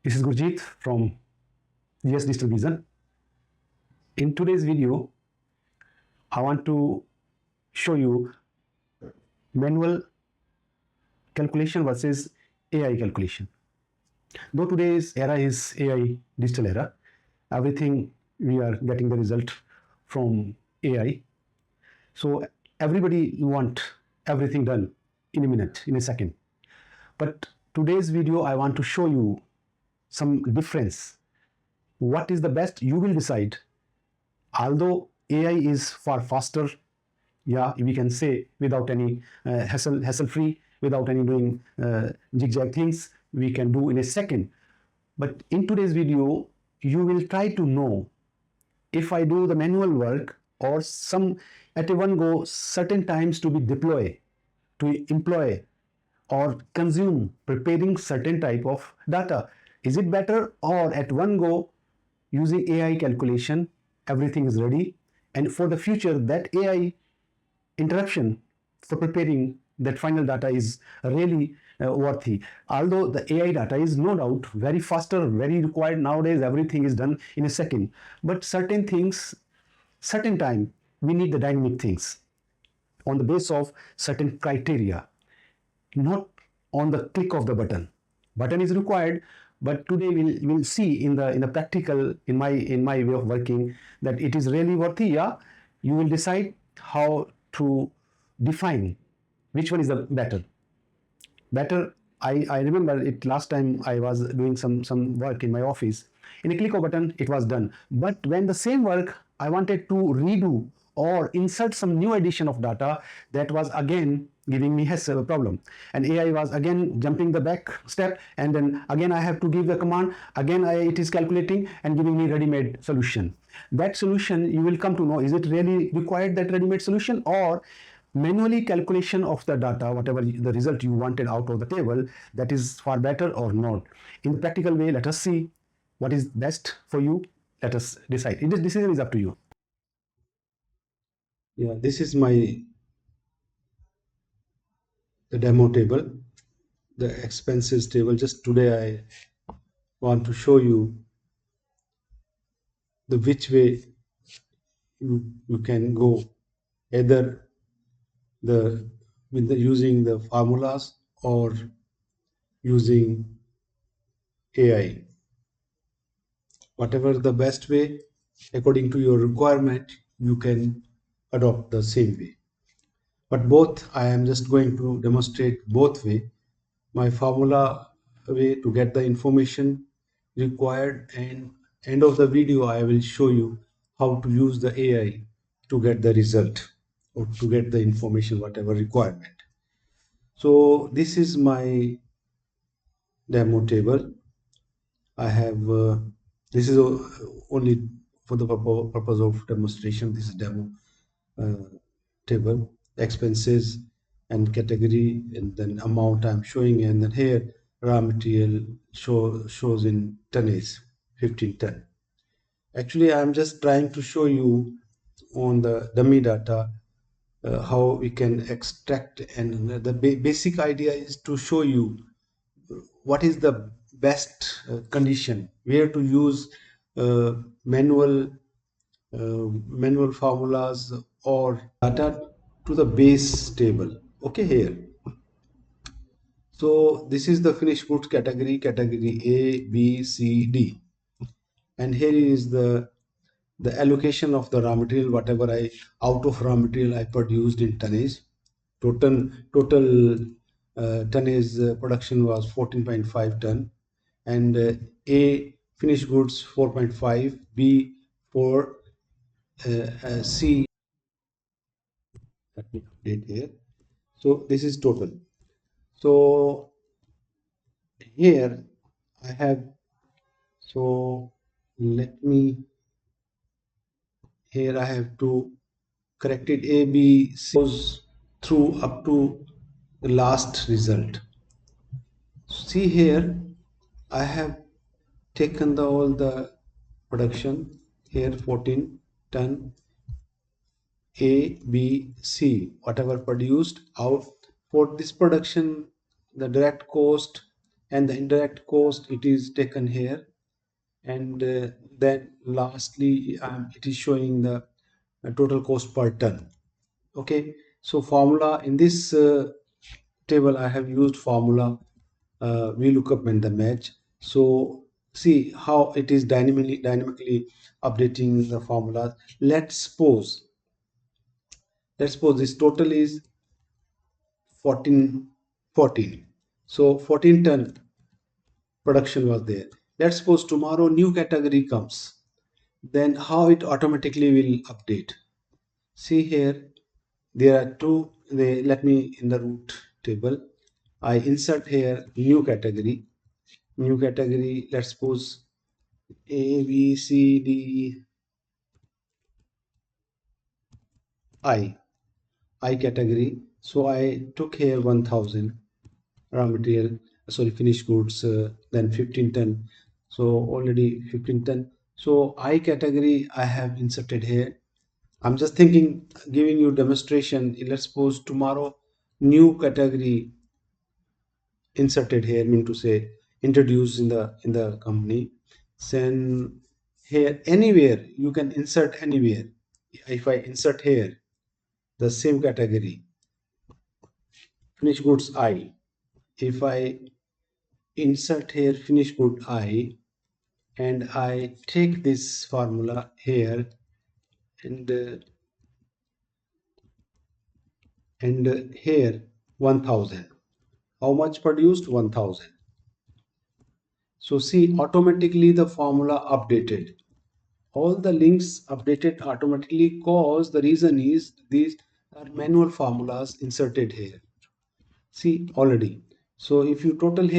This is Gurjeet from GS Digital Vision. In today's video, I want to show you manual calculation versus AI calculation. Though today's era is AI digital era, everything we are getting the result from AI. So everybody want everything done in a minute, in a second. But today's video, I want to show you some difference. What is the best you will decide. Although AI is far faster, yeah, we can say without any hassle free, without any doing zigzag things, we can do in a second. But in today's video, you will try to know if I do the manual work or some at a one go certain times to be deploy, to employ or consume preparing certain type of data. Is it better or at one go using AI calculation, everything is ready, and for the future that AI interruption for preparing that final data is really worthy. Although the AI data is no doubt very faster, very required nowadays, everything is done in a second. But certain things, certain time, we need the dynamic things on the basis of certain criteria, not on the click of the button. Button is required, but today we'll see in the practical in my way of working that it is really worthy. Yeah, you will decide how to define which one is the better. I remember it last time I was doing some work in my office. In a click of button, it was done. But when the same work I wanted to redo or insert some new addition of data, that was again giving me a problem. And AI was again jumping the back step, and then again I have to give the command. Again, it is calculating and giving me ready-made solution. That solution you will come to know, is it really required, that ready-made solution, or manually calculation of the data, whatever the result you wanted out of the table, that is far better or not. In the practical way, let us see what is best for you. Let us decide. This decision is up to you. Yeah, this is the demo table, the expenses table. Just today I want to show you the which way you can go, either the using the formulas or using AI. Whatever the best way according to your requirement, you can adopt the same way. But both, I am just going to demonstrate both way. My formula way to get the information required, and end of the video I will show you how to use the AI to get the result or to get the information whatever requirement. So this is my demo table. I have this is only for the purpose of demonstration. This is demo table, expenses and category, and then amount I'm showing, and then here raw material shows in tonnage, 15 ton. Actually, I'm just trying to show you on the dummy data how we can extract, and the basic idea is to show you what is the best condition where to use uh, manual manual formulas or data to the base table. Okay, here. So this is the finished goods category A, B, C, D, and here is the allocation of the raw material, whatever I out of raw material I produced in tonnage. Total tonnage production was 14.5 ton, and A finished goods 4.5, B 4, C. Let me update here. So this is total. So here I have, so let me, here I have to correct it. A, B, C goes through up to the last result. See here, I have taken all the production here, 14 ton, A, B, C, whatever produced out for this production, the direct cost and the indirect cost it is taken here, and then lastly it is showing the total cost per ton. Okay, so formula in this table I have used formula VLOOKUP and the match. So see how it is dynamically updating the formulas. Let's suppose this total is 14. So 14 ton production was there. Let's suppose tomorrow new category comes, then how it automatically will update. See here, there are two. Let me in the root table, I insert here new category. New category. Let's suppose A, B, C, D, I category. So I took here 1000 raw material, sorry, finished goods, then 15 ton. So already 15 ton. So I category I have inserted here. I'm just thinking, giving you demonstration. Let's suppose tomorrow new category inserted here, mean to say introduced in the company. Then here anywhere you can insert anywhere. If I insert here the same category, finished goods I. If I insert here finished good I, and I take this formula here, and here 1000. How much produced? 1000. So see, automatically the formula updated. All the links updated automatically, cause the reason is these are manual formulas inserted here. See already. So if you total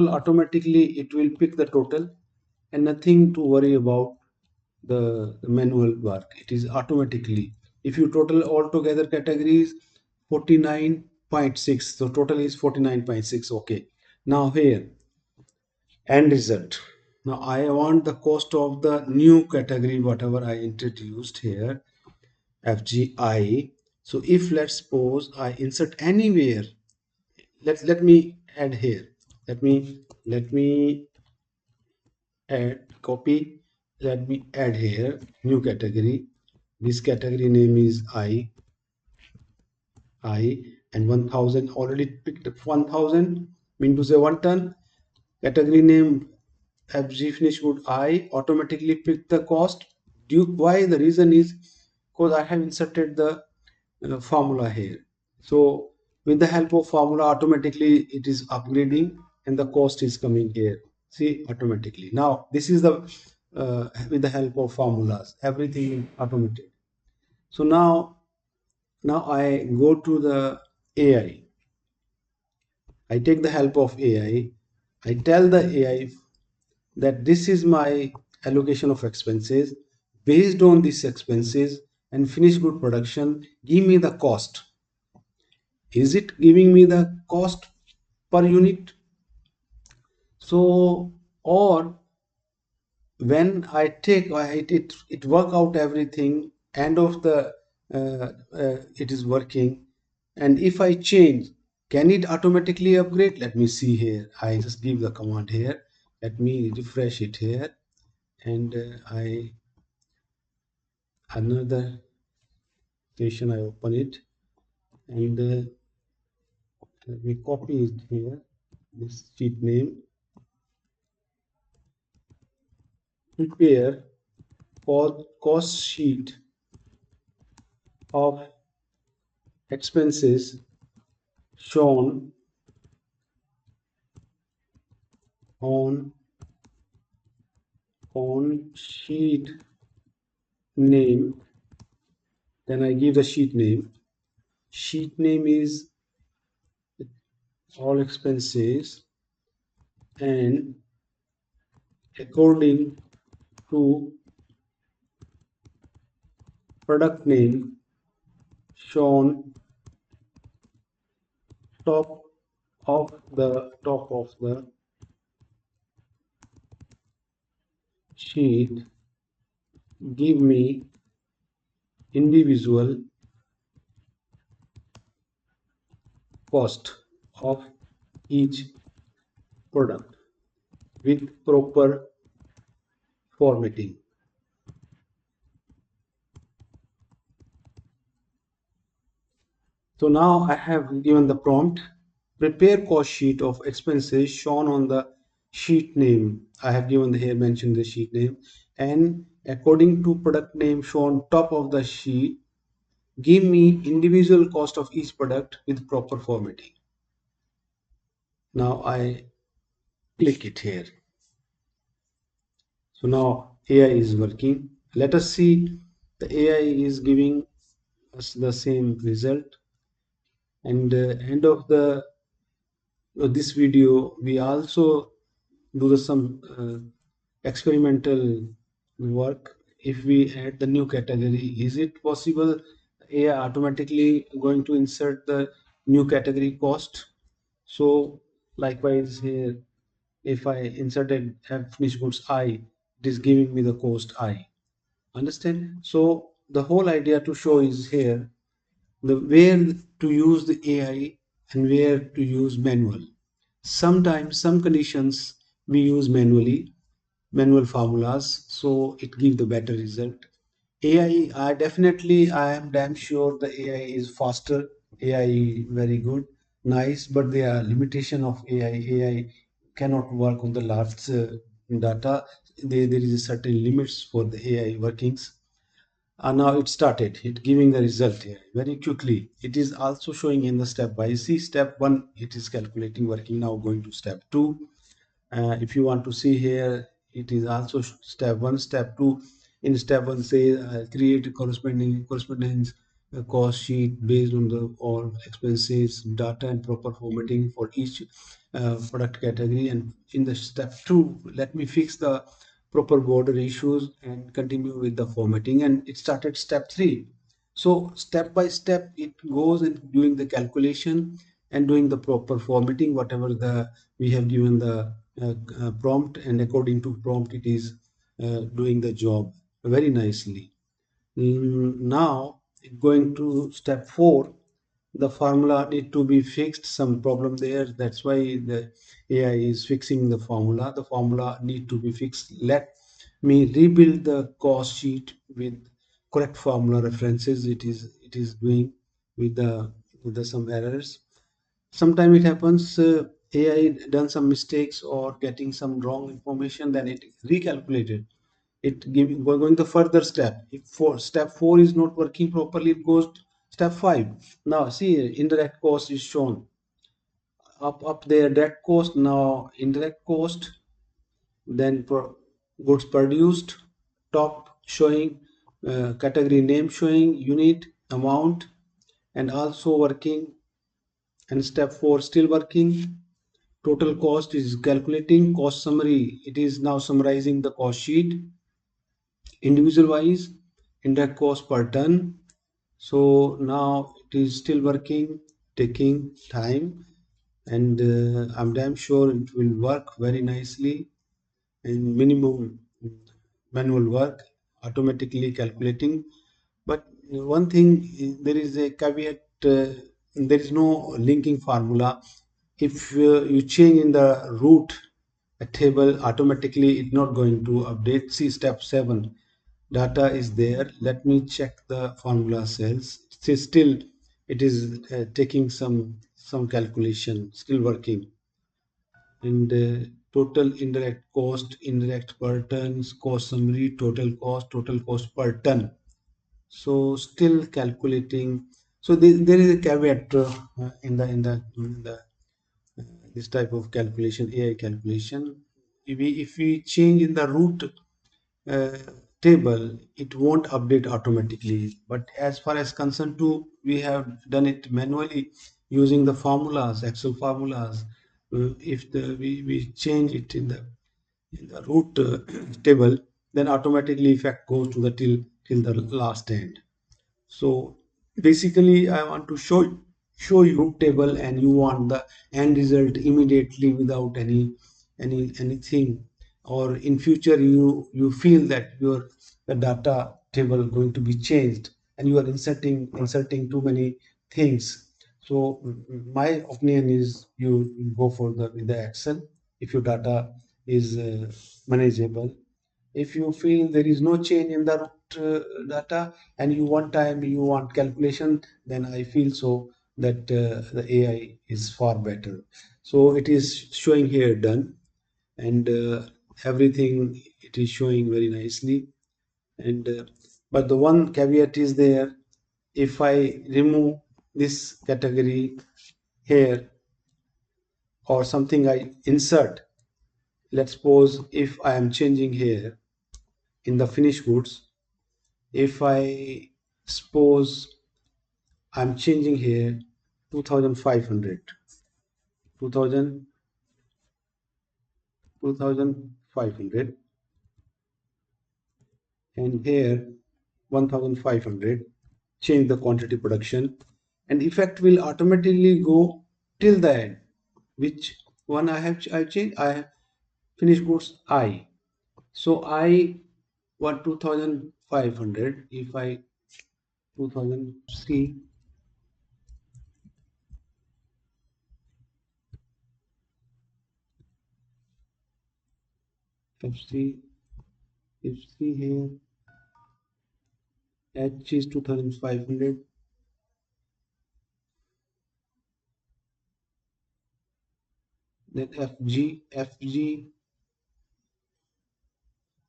automatically, it will pick the total, and nothing to worry about the manual work. It is automatically. If you total all together categories 49.6, so total is 49.6. Okay, now here end result. Now I want the cost of the new category whatever I introduced here, FGI. So if let's suppose I insert anywhere, let me add here, let me add, copy, let me add here new category. This category name is I, and 1000 already picked 1000, mean to say 1 ton. Category name FG finish good I, automatically pick the cost. Why? The reason is because I have inserted the formula here. So with the help of formula, automatically it is upgrading and the cost is coming here. See, automatically. Now this is the with the help of formulas, everything automated. So now I go to the AI. I take the help of AI. I tell the AI that this is my allocation of expenses. Based on these expenses and finished good production, give me the cost. Is it giving me the cost per unit? So, or when I take it work out everything, end of the it is working, and if I change, can it automatically upgrade? Let me see here. I just give the command here. Let me refresh it here, and I another station I open it, and let me copy it here. This sheet name, prepare cost sheet of expenses shown on sheet name. Then I give the sheet name. Sheet name is all expenses, and according to product name shown top of the sheet, give me individual cost of each product with proper formatting. So now I have given the prompt, prepare cost sheet of expenses shown on the sheet name. I have given here mentioned the sheet name, and according to product name shown top of the sheet, give me individual cost of each product with proper formatting. Now I click it here. So now AI is working. Let us see the AI is giving us the same result. And end of the this video, we also do some experimental work. If we add the new category, is it possible AI automatically going to insert the new category cost? So likewise here, if I inserted have finished goods I, it is giving me the cost I. Understand? So the whole idea to show is here the where to use the AI and where to use manual. Sometimes some conditions we use manual formulas, so it gives the better result. AI, I am damn sure the AI is faster. AI very good, nice, but there are limitation of AI. AI cannot work on the large data. There is a certain limits for the AI workings. And now it started. It giving the result here very quickly. It is also showing in the step by. See step one, it is calculating working. Now going to step two. If you want to see here, it is also step one, step two. In step one, say create a correspondence cost sheet based on the all expenses, data, and proper formatting for each product category. And in the step two, let me fix the proper border issues and continue with the formatting. And it started step three. So step by step, it goes in doing the calculation and doing the proper formatting, whatever the we have given the prompt, and according to prompt, it is doing the job very nicely. Now going to step four, the formula need to be fixed. Some problem there. That's why the AI is fixing the formula. The formula need to be fixed. Let me rebuild the cost sheet with correct formula references. It is doing with the some errors. Sometimes it happens AI done some mistakes or getting some wrong information, then it recalculated. It giving going the further step. If for step four is not working properly, it goes to step five. Now see indirect cost is shown up there, direct cost, now indirect cost, then goods produced, top showing, category name showing, unit, amount, and also working. And step 4 still working. Total cost is calculating. Cost summary, it is now summarizing the cost sheet individual wise, indirect cost per ton. So now it is still working, taking time, and I'm damn sure it will work very nicely. And minimum manual work automatically calculating. But one thing, there is a caveat, there is no linking formula. If you change in the root a table, automatically it's not going to update. See step 7, data is there. Let me check the formula cells. Still it is taking some calculation, still working. And total indirect cost, indirect per tons, cost summary, total cost per ton. So still calculating. So there is a caveat in the this type of calculation, AI calculation. If we change in the root uh, table, it won't update automatically. But as far as concerned to, we have done it manually using the formulas, Excel formulas. If we change it in the root table, then automatically effect goes to the till the last end. So basically, I want to show you table, and you want the end result immediately without anything. Or in future, you feel that your the data table going to be changed, and you are inserting too many things. So my opinion is you go for the Excel if your data is manageable. If you feel there is no change in the root data and you want time, you want calculation, then I feel so that the AI is far better. So it is showing here done, and everything it is showing very nicely. And but the one caveat is there. If I remove this category here or something I insert, let's suppose if I am changing here in the finished goods, if I suppose I'm changing here 2500, 2000, 2500, and here 1500, change the quantity production, and effect will automatically go till the end. Which one I changed? I have finished goods I. So I want 2500. If I 2000 C, FC, FC here, H is 2500, then FG,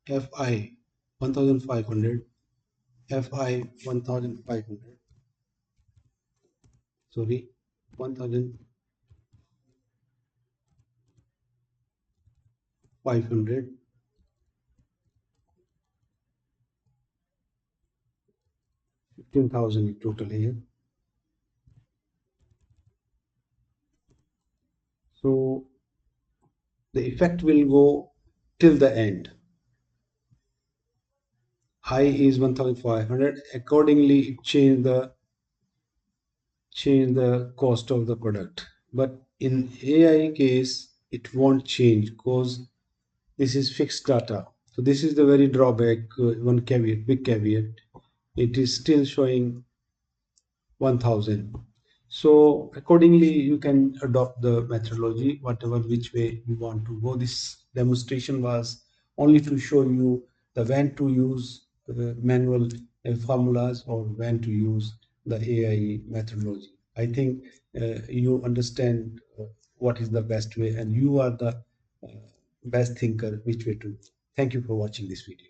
FI 1500, FI 1500, sorry, 1500, 15,000 total here. So the effect will go till the end. I is 1500. Accordingly, it change the cost of the product. But in AI case, it won't change because this is fixed data. So this is the very drawback, one caveat, big caveat. It is still showing 1000. So accordingly, you can adopt the methodology, whatever which way you want to go. This demonstration was only to show you the when to use manual formulas or when to use the AI methodology. I think you understand what is the best way, and you are the best thinker which way to. Thank you for watching this video.